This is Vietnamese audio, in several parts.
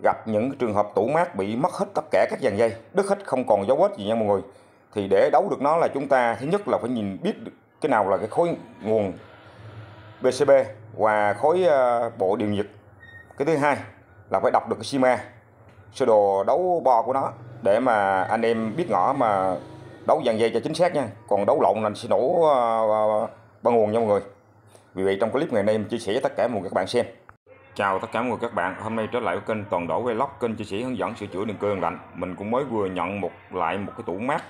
gặp những trường hợp tủ mát bị mất hết tất cả các dàn dây, đứt hết không còn dấu vết gì nha mọi người. Thì để đấu được nó là chúng ta thứ nhất là phải nhìn biết cái nào là cái khối nguồn PCB và khối bộ điều nhiệt. Cái thứ hai là phải đọc được cái SIMA, sơ đồ đấu bo của nó, để mà anh em biết ngỏ mà đấu dàn dây cho chính xác nha. Còn đấu lộn là sẽ nổ ba nguồn nha mọi người. Vì vậy trong clip ngày nay em chia sẻ với tất cả mọi người các bạn xem. Chào tất cả mọi người các bạn, hôm nay trở lại với kênh Toàn Đổ Vlog, kênh chia sẻ hướng dẫn sửa chữa điện cơ điện lạnh. Mình cũng mới vừa nhận lại một cái tủ mát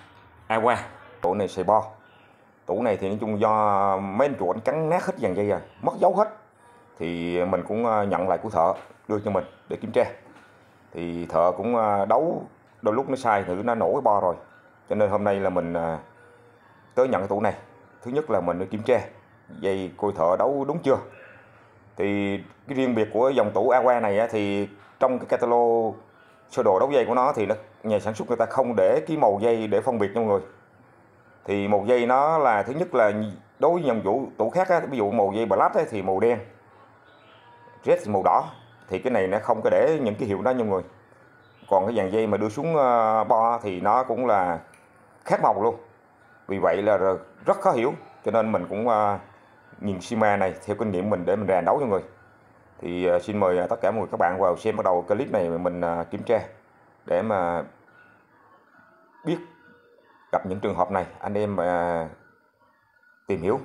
Awa. Tủ này xài bo. Tủ này thì nói chung do mấy anh chủ anh cắn nát hết dàn dây rồi, mất dấu hết. Thì mình cũng nhận lại của thợ đưa cho mình để kiểm tra. Thì thợ cũng đấu đôi lúc nó sai, thử nó nổ cái bo rồi. Cho nên hôm nay là mình tới nhận cái tủ này. Thứ nhất là mình để kiểm tra dây coi thợ đấu đúng chưa. Thì cái riêng biệt của dòng tủ Awa này thì trong cái catalog sơ đồ đấu dây của nó thì nhà sản xuất người ta không để cái màu dây để phân biệt cho mọi người. Thì màu dây nó là thứ nhất là đối với dòng tủ khác ví dụ màu dây black thì màu đen, red thì màu đỏ, thì cái này nó không có để những cái hiệu đó nha mọi người. Còn cái dàn dây mà đưa xuống bo thì nó cũng là khác màu luôn. Vì vậy là rất khó hiểu, cho nên mình cũng nhìn SIMA này theo kinh nghiệm mình để mình rà đấu cho người. Thì xin mời tất cả mọi người các bạn vào xem bắt đầu clip này mình kiểm tra để mà biết gặp những trường hợp này anh em tìm hiểu.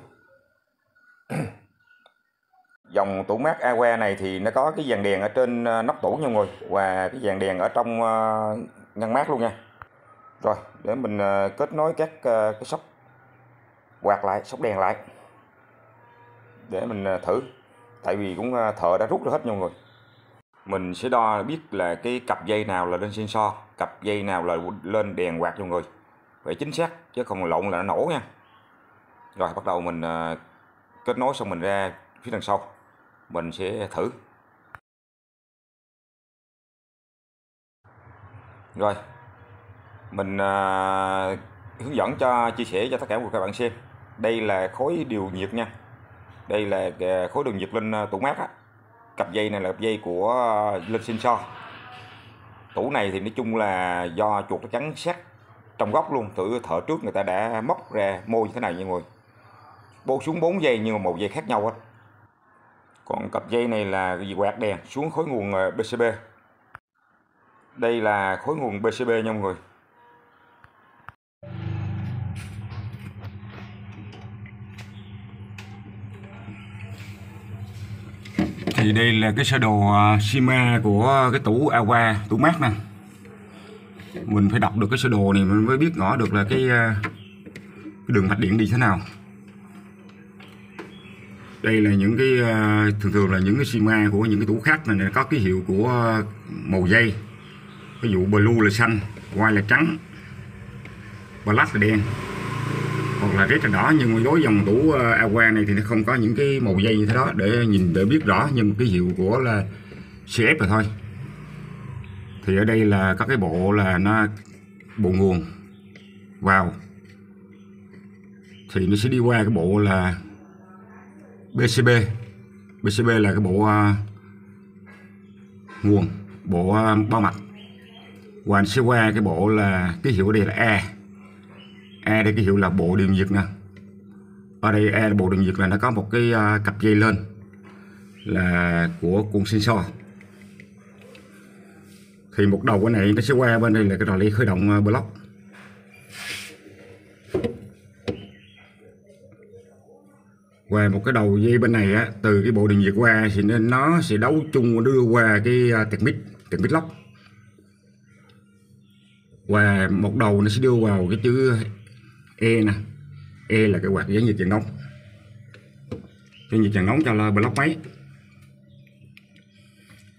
Dòng tủ mát Awa này thì nó có cái dàn đèn ở trên nóc tủ nha mọi người, và cái dàn đèn ở trong ngăn mát luôn nha. Rồi để mình kết nối các cái sóc quạt lại, sóc đèn lại để mình thử. Tại vì cũng thợ đã rút ra hết nha mọi người. Mình sẽ đo biết là cái cặp dây nào là lên sensor, cặp dây nào là lên đèn quạt cho mọi người. Phải chính xác chứ không lộn là nó nổ nha. Rồi bắt đầu mình kết nối xong mình ra phía đằng sau. Mình sẽ thử. Rồi mình hướng dẫn chia sẻ cho tất cả các bạn xem. Đây là khối điều nhiệt nha. Đây là khối điều nhiệt lên tủ mát á. Cặp dây này là cặp dây của lên sensor. Tủ này thì nói chung là do chuột nó cắn sát trong góc luôn. Thợ trước người ta đã móc ra mô như thế này nha mọi người. Bô xuống 4 dây nhưng mà một dây khác nhau hết. Còn cặp dây này là quạt đèn xuống khối nguồn PCB. Đây là khối nguồn PCB nha mọi người. Thì đây là cái sơ đồ SIMA của cái tủ Awa, tủ mát nè. Mình phải đọc được cái sơ đồ này mình mới biết ngỏ được là cái đường mạch điện đi thế nào. Đây là những cái thường là những cái SIMA của những cái tủ khác này có cái hiệu của màu dây. Ví dụ blue là xanh, white là trắng, black là đen, hoặc là red là đỏ. Nhưng mà đối dòng tủ Awa này thì nó không có những cái màu dây như thế đó để nhìn để biết rõ, nhưng cái hiệu của là CF rồi thôi. Thì ở đây là có cái bộ là nó bộ nguồn vào thì nó sẽ đi qua cái bộ là PCB. PCB là cái bộ nguồn, bộ bao mạch, và nó sẽ qua cái bộ là cái hiệu ở đây là E. E đây cái hiệu là bộ điều nhiệt nè. Ở đây E là bộ điều nhiệt là nó có một cái cặp dây lên là của cuộn sensor. Thì một đầu cái này nó sẽ qua bên đây là cái relay khởi động block. Và một cái đầu dây bên này từ cái bộ điều nhiệt qua thì nên nó sẽ đấu chung đưa qua cái tẹt mít lock. Và một đầu nó sẽ đưa vào cái chữ E nè. E là cái quạt giải nhiệt tràn nóng. Giải nhiệt tràn nóng cho là block máy.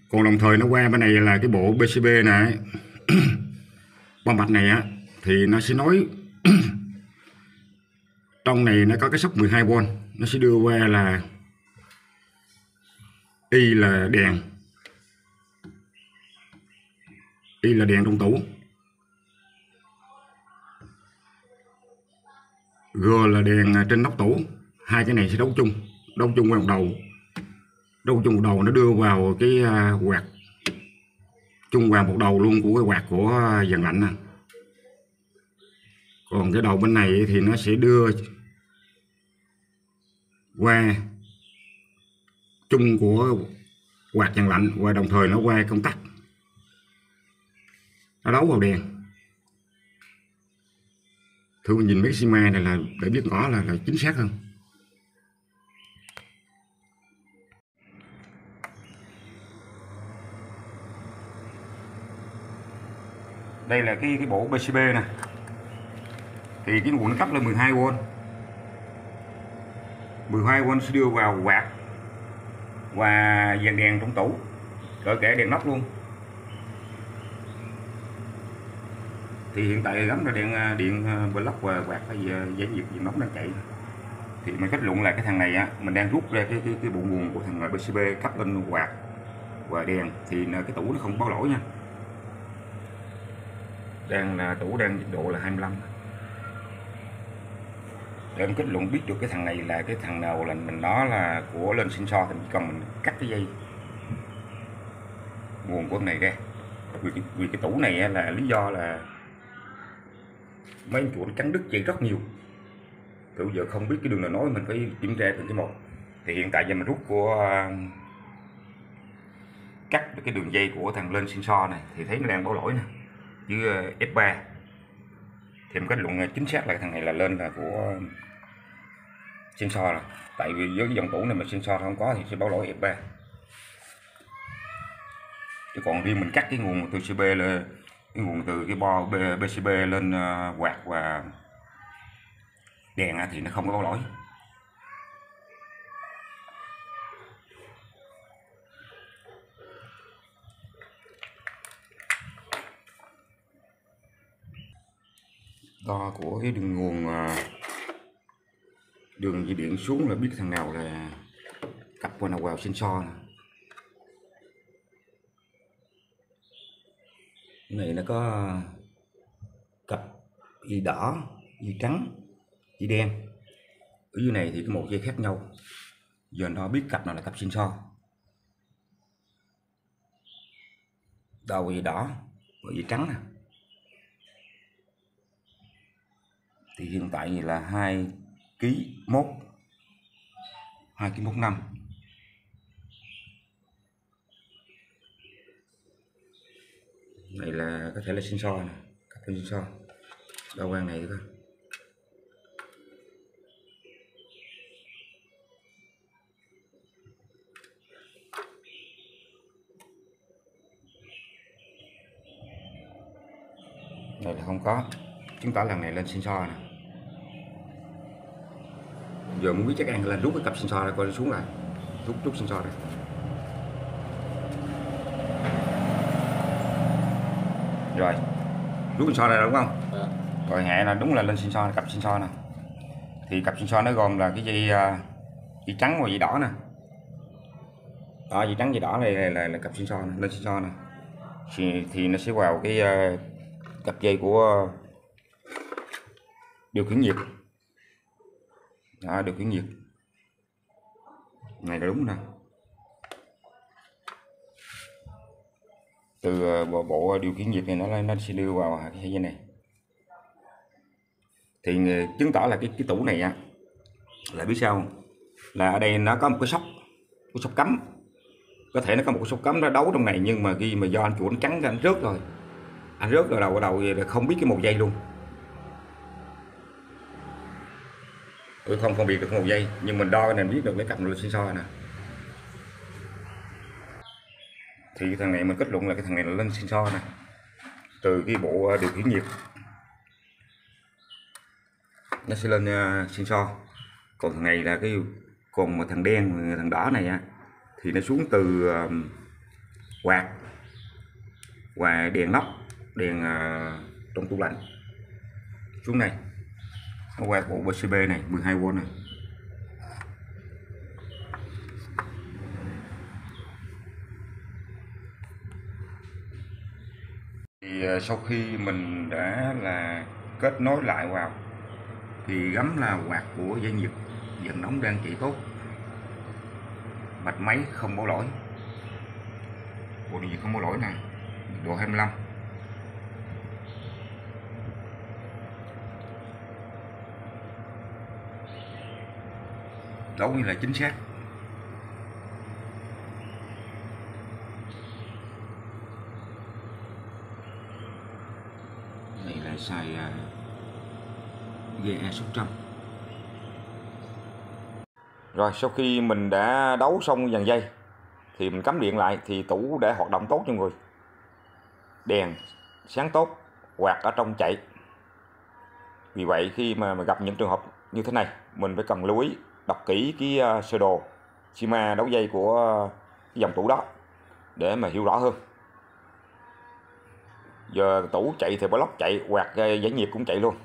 Còn đồng thời nó qua bên này là cái bộ PCB này. Bao mạch này thì nó sẽ nối trong này nó có cái sóc 12V, nó sẽ đưa qua là Y là đèn. Y là đèn trong tủ. G là đèn trên nóc tủ. Hai cái này sẽ đấu chung qua một đầu. Đấu chung một đầu nó đưa vào cái quạt trung hòa một đầu luôn của cái quạt của dàn lạnh nè. Còn cái đầu bên này thì nó sẽ đưa qua chung của quạt dàn lạnh và đồng thời nó qua công tắc, nó đấu vào đèn. Thử mình nhìn mấy cái xi mai này là để biết rõ là chính xác hơn. Đây là cái bộ PCB nè. Thì cái nguồn cấp là 12V. 12V sẽ đưa vào quạt và dàn đèn trong tủ, cỡ kể đèn nóc luôn. Thì hiện tại gắn là điện block và quạt hay giải nhiệt điện nóng đang chạy. Thì mình kết luận là cái thằng này á, mình đang rút ra cái bộ nguồn của thằng PCB cấp lên quạt và đèn, thì cái tủ nó không báo lỗi nha. Tủ đang nhiệt độ là 25. Để em kết luận biết được cái thằng này là cái thằng nào là mình nói là của lên sensor, thì chỉ cần mình cắt cái dây nguồn của con này ra. Vì cái tủ này là lý do là mấy anh chủ cắn đứt dây rất nhiều. Từ giờ không biết cái đường nào nối, mình phải kiểm tra từng cái một. Thì hiện tại giờ mình rút của cắt được cái đường dây của thằng lên sensor này thì thấy nó đang báo lỗi nè, với F3. Thì mình kết luận chính xác là thằng này là lên là của sensor rồi. Tại vì với cái dòng tủ này mà sensor không có thì sẽ báo lỗi F3. Chứ còn riêng mình cắt cái nguồn từ PCB là cái nguồn từ cái bo PCB lên quạt và đèn thì nó không có báo lỗi. Đo của cái đường nguồn đường dây điện xuống là biết thằng nào là cặp qua nào vào sensor nè. Cái này nó có cặp dây đỏ, dây trắng, dây đen. Ở dưới này thì có một dây khác nhau. Giờ nó biết cặp nào là cặp sensor. Đầu dây đỏ và dây trắng nè. Thì hiện tại là 2 kg 1,5 kg. Này là có thể là sensor nè, cặp sensor. Đo quang này thôi. Này là không có, chứng tỏ lần này lên sensor nè. Giờ muốn biết chắc ăn lên rút cái cặp sensor ra coi nó xuống lại, rút sensor ra. Rồi, rút sensor ra đúng không? Rồi hệ là đúng là lên sensor, cặp sensor nè. Thì cặp sensor nó gồm là cái dây trắng và dây đỏ nè. Đó, dây trắng dây đỏ này là cặp sensor nè, lên sensor nè. Thì nó sẽ vào cái cặp dây của điều khiển nhiệt. Đó, điều khiển nhiệt này là đúng nè. Từ bộ điều khiển nhiệt này nó sẽ đưa vào cái dây này. Thì chứng tỏ là cái tủ này á, là biết sao không? Là ở đây nó có một cái sóc cắm. Có thể nó có một cái sóc cắm nó đấu trong này, nhưng mà khi mà do anh chủ anh trắng ra anh rớt rồi. Anh rớt rồi đầu không biết cái một dây luôn. Không biết được một dây, nhưng mình đo nên biết được cái cặp lên sensor nè. Thì cái thằng này mình kết luận là cái thằng này là lên sensor nè. Từ cái bộ điều khiển nhiệt nó sẽ lên sensor. Còn thằng này là còn mà thằng đen thằng đỏ này á, thì nó xuống từ quạt và đèn nóc, đèn trong tủ lạnh xuống này, nó qua bộ PCB này 12V này. Thì sau khi mình đã là kết nối lại vào thì gắm là quạt của dây nhiệt dần nóng đang chạy tốt, mạch máy không báo lỗi, bộ điện không báo lỗi này, độ 25. Đấu như là chính xác. Này là xài GE 600. Rồi sau khi mình đã đấu xong dàn dây thì mình cắm điện lại thì tủ đã hoạt động tốt cho người. Đèn sáng tốt, quạt ở trong chạy. Vì vậy khi mà gặp những trường hợp như thế này, mình phải cần lưu ý đọc kỹ cái sơ đồ schema đấu dây của cái dòng tủ đó để mà hiểu rõ hơn. Giờ tủ chạy thì block chạy, quạt giải nhiệt cũng chạy luôn.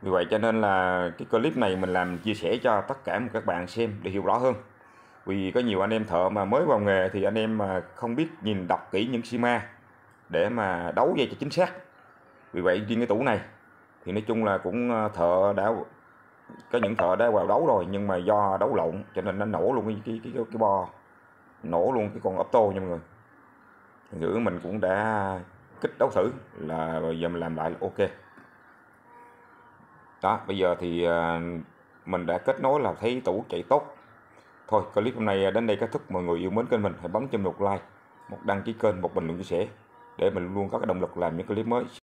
Vì vậy cho nên là cái clip này mình làm chia sẻ cho tất cả các bạn xem để hiểu rõ hơn. Vì có nhiều anh em thợ mà mới vào nghề thì anh em mà không biết nhìn đọc kỹ những schema để mà đấu dây cho chính xác. Vì vậy riêng cái tủ này thì nói chung là cũng thợ đã có những thợ đã vào đấu rồi, nhưng mà do đấu lộn cho nên nó nổ luôn cái bo, nổ luôn cái con ốp tô nha mọi người. Ngữ mình cũng đã kích đấu thử là bây giờ mình làm lại là ok. Đó, bây giờ thì mình đã kết nối là thấy tủ chạy tốt. Thôi clip hôm nay đến đây kết thúc. Mọi người yêu mến kênh mình hãy bấm cho một like, một đăng ký kênh, một bình luận chia sẻ để mình luôn có cái động lực làm những clip mới.